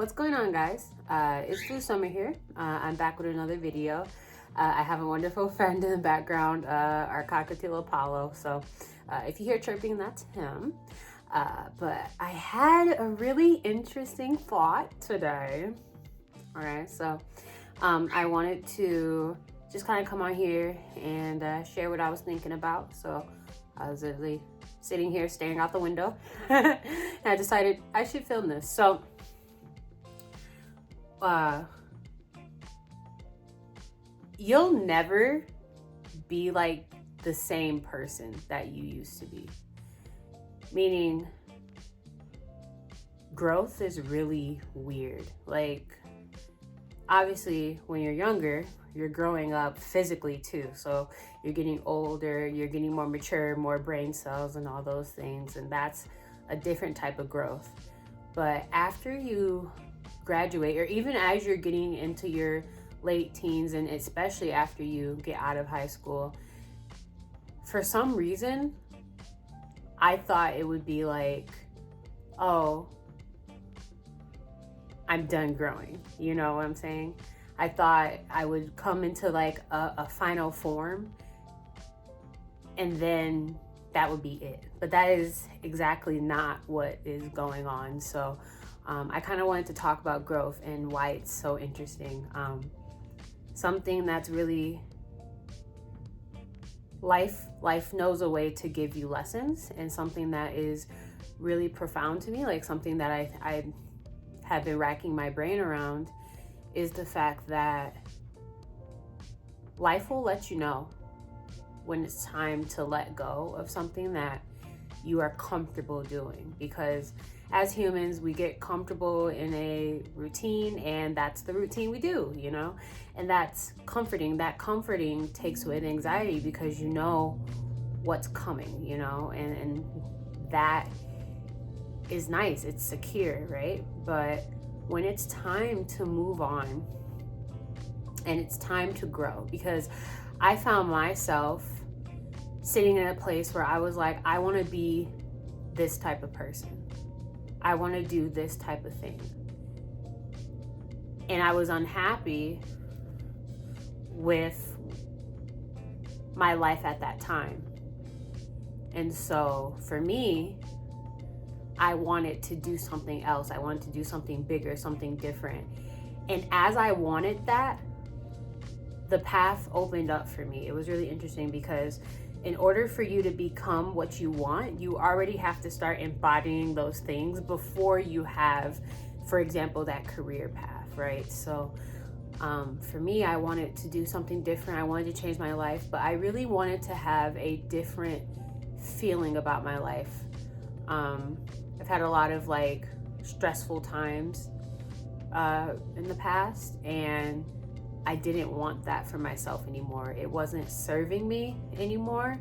What's going on, guys? It's Blue Summer here. I'm back with another video. I have a wonderful friend in the background, our cockatiel Apollo. So if you hear chirping, that's him. But I had a really interesting thought today. All right, so I wanted to just kind of come on here and share what I was thinking about. So I was literally sitting here staring out the window and I decided I should film this. So you'll never be like the same person that you used to be. Meaning, growth is really weird. Like, obviously, when you're younger, you're growing up physically too. So you're getting older, you're getting more mature, more brain cells, and all those things. And that's a different type of growth. But after you graduate, or even as you're getting into your late teens, and especially after you get out of high school, for some reason I thought it would be like, oh, I'm done growing. You know what I'm saying? I thought I would come into like a final form and then that would be it. But that is exactly not what is going on. So I kind of wanted to talk about growth and why it's so interesting. Something that's really life knows a way to give you lessons, and something that is really profound to me, like something that I have been racking my brain around, is the fact that life will let you know when it's time to let go of something that you are comfortable doing. Because as humans, we get comfortable in a routine, and that's the routine we do, you know? And that's comforting. That comforting takes away the anxiety because you know what's coming, you know? And that is nice. It's secure, right? But when it's time to move on and it's time to grow, because I found myself sitting in a place where I was like, I want to be this type of person. I want to do this type of thing. And I was unhappy with my life at that time. And so for me, I wanted to do something else. I wanted to do something bigger, something different. And as I wanted that, the path opened up for me. It was really interesting because in order for you to become what you want, you already have to start embodying those things before you have, for example, that career path, right? So for me, I wanted to do something different. I wanted to change my life, but I really wanted to have a different feeling about my life. I've had a lot of like stressful times in the past, and I didn't want that for myself anymore. It wasn't serving me anymore.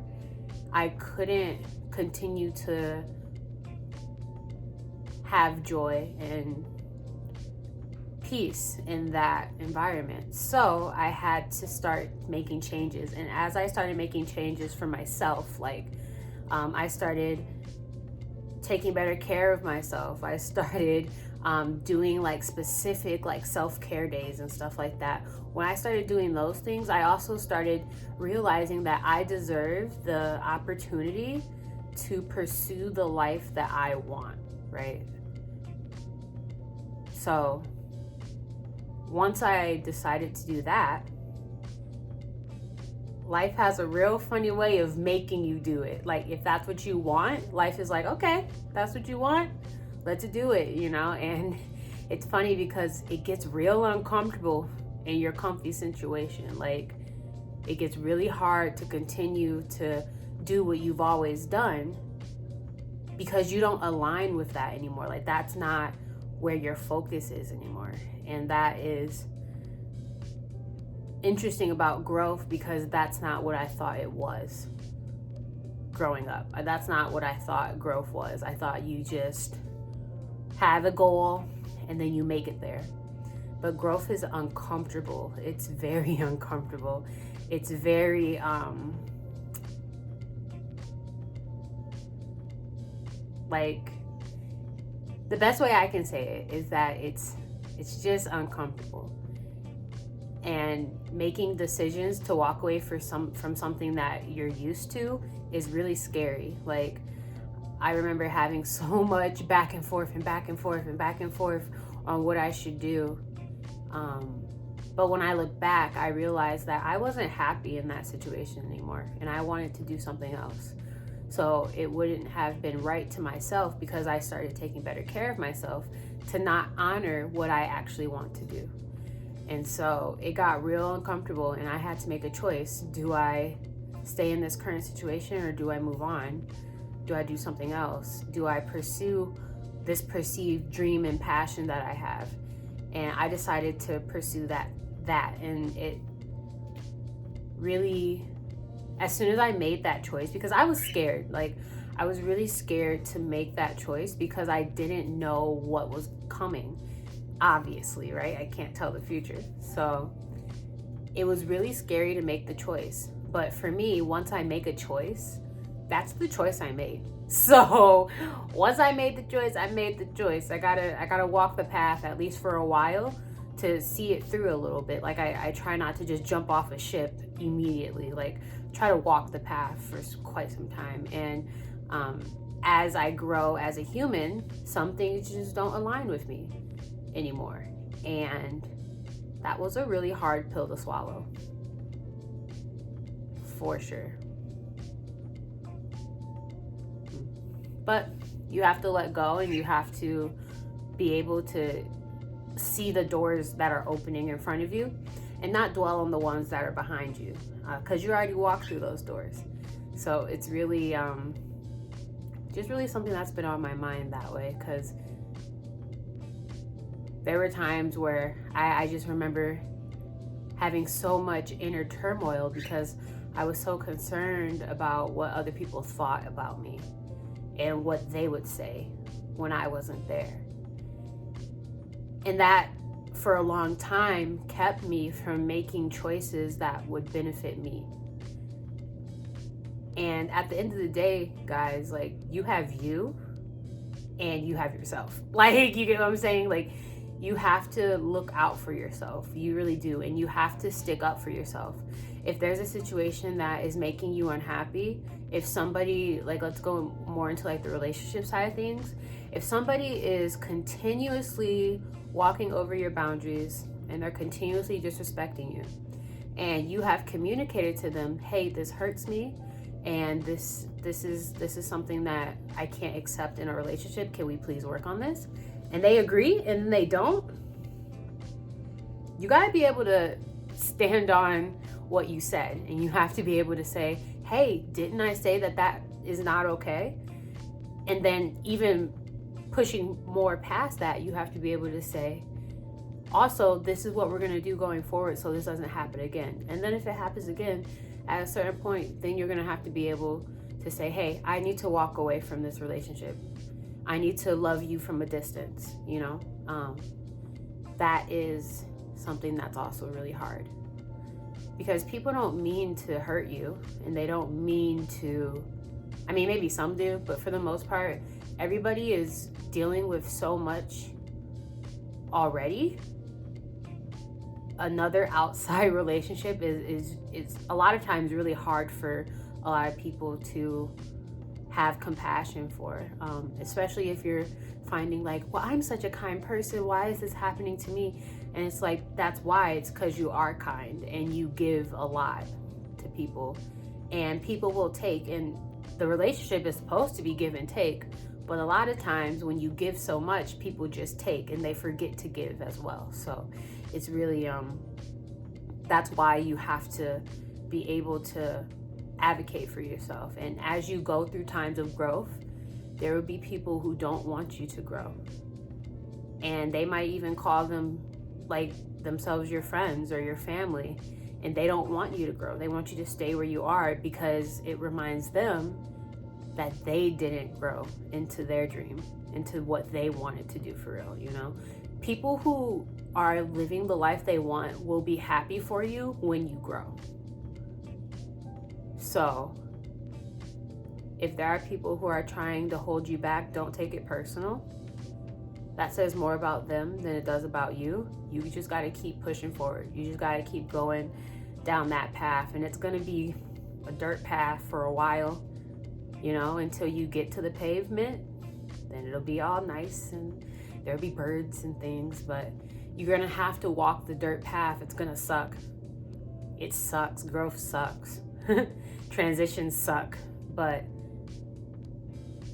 I couldn't continue to have joy and peace in that environment. So I had to start making changes. And as I started making changes for myself, like I started taking better care of myself. I started doing like specific like self-care days and stuff like that. When I started doing those things, I also started realizing that I deserve the opportunity to pursue the life that I want, right? So once I decided to do that, life has a real funny way of making you do it. Like if that's what you want, life is like, okay, that's what you want, let's do it, you know? And it's funny because it gets real uncomfortable in your comfy situation. Like it gets really hard to continue to do what you've always done because you don't align with that anymore. Like that's not where your focus is anymore. And that is interesting about growth because that's not what I thought it was growing up. That's not what I thought growth was. I thought you just have a goal and then you make it there. But growth is uncomfortable. It's very uncomfortable. It's very like the best way I can say it is that it's It's just uncomfortable. And making decisions to walk away from something that you're used to is really scary. Like, I remember having so much back and forth and back and forth and back and forth on what I should do. But when I look back, I realized that I wasn't happy in that situation anymore, and I wanted to do something else. So it wouldn't have been right to myself, because I started taking better care of myself, to not honor what I actually want to do. And so it got real uncomfortable, and I had to make a choice. Do I stay in this current situation, or do I move on? Do I do something else? Do I pursue this perceived dream and passion that I have? And I decided to pursue that. And it really, as soon as I made that choice, because I was scared, like I was really scared to make that choice, because I didn't know what was coming. Obviously, right? I can't tell the future. So it was really scary to make the choice. But for me, once I make a choice, that's the choice I made. So once I made the choice, I made the choice. I gotta walk the path, at least for a while, to see it through a little bit. Like I try not to just jump off a ship immediately. Like, try to walk the path for quite some time. And as I grow as a human, some things just don't align with me anymore. And that was a really hard pill to swallow, for sure. But you have to let go, and you have to be able to see the doors that are opening in front of you, and not dwell on the ones that are behind you, because you already walked through those doors. So it's really just really something that's been on my mind that way, because there were times where I just remember having so much inner turmoil, because I was so concerned about what other people thought about me and what they would say when I wasn't there. And that, for a long time, kept me from making choices that would benefit me. And at the end of the day, guys, like, you have you and you have yourself. Like, you get what I'm saying? Like, you have to look out for yourself. You really do. And you have to stick up for yourself. If there's a situation that is making you unhappy, if somebody, like, let's go more into like the relationship side of things. If somebody is continuously walking over your boundaries, and they're continuously disrespecting you, and you have communicated to them, hey, this hurts me, and this is something that I can't accept in a relationship, can we please work on this? And they agree, and they don't, you got to be able to stand on what you said, and you have to be able to say, hey, didn't I say that is not okay? And then, even pushing more past that, you have to be able to say, also, this is what we're going to do going forward, so this doesn't happen again. And then if it happens again, at a certain point, then you're going to have to be able to say, hey, I need to walk away from this relationship. I need to love you from a distance, you know? That is something that's also really hard. Because people don't mean to hurt you, and they don't mean to, I mean, maybe some do, but for the most part, everybody is dealing with so much already. Another outside relationship is a lot of times really hard for a lot of people to have compassion for, especially if you're finding like, well, I'm such a kind person, why is this happening to me? And it's like, that's why. It's because you are kind and you give a lot to people, and people will take, and the relationship is supposed to be give and take, but a lot of times when you give so much, people just take and they forget to give as well. So it's really that's why you have to be able to advocate for yourself. And as you go through times of growth, there will be people who don't want you to grow, and they might even call them like themselves your friends or your family, and they don't want you to grow. They want you to stay where you are, because it reminds them that they didn't grow into their dream, into what they wanted to do for real, you know? People who are living the life they want will be happy for you when you grow. So if there are people who are trying to hold you back, don't take it personal. that says more about them than it does about you. You just got to keep pushing forward. You just got to keep going down that path. And it's going to be a dirt path for a while, you know, until you get to the pavement. Then it'll be all nice and there'll be birds and things, but you're going to have to walk the dirt path. It's going to suck. It sucks. Growth sucks. Transitions suck, but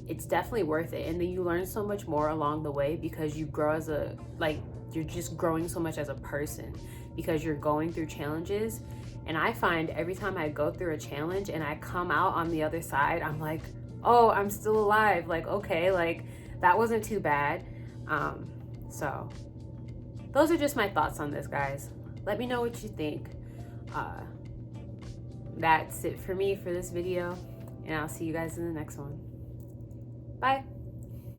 it's definitely worth it. And then you learn so much more along the way because you grow as a, like, you're just growing so much as a person because you're going through challenges. And I find every time I go through a challenge and I come out on the other side, I'm like, oh, I'm still alive. Like, okay, like that wasn't too bad. So those are just my thoughts on this, guys. Let me know what you think. That's it for me for this video, and I'll see you guys in the next one. Bye.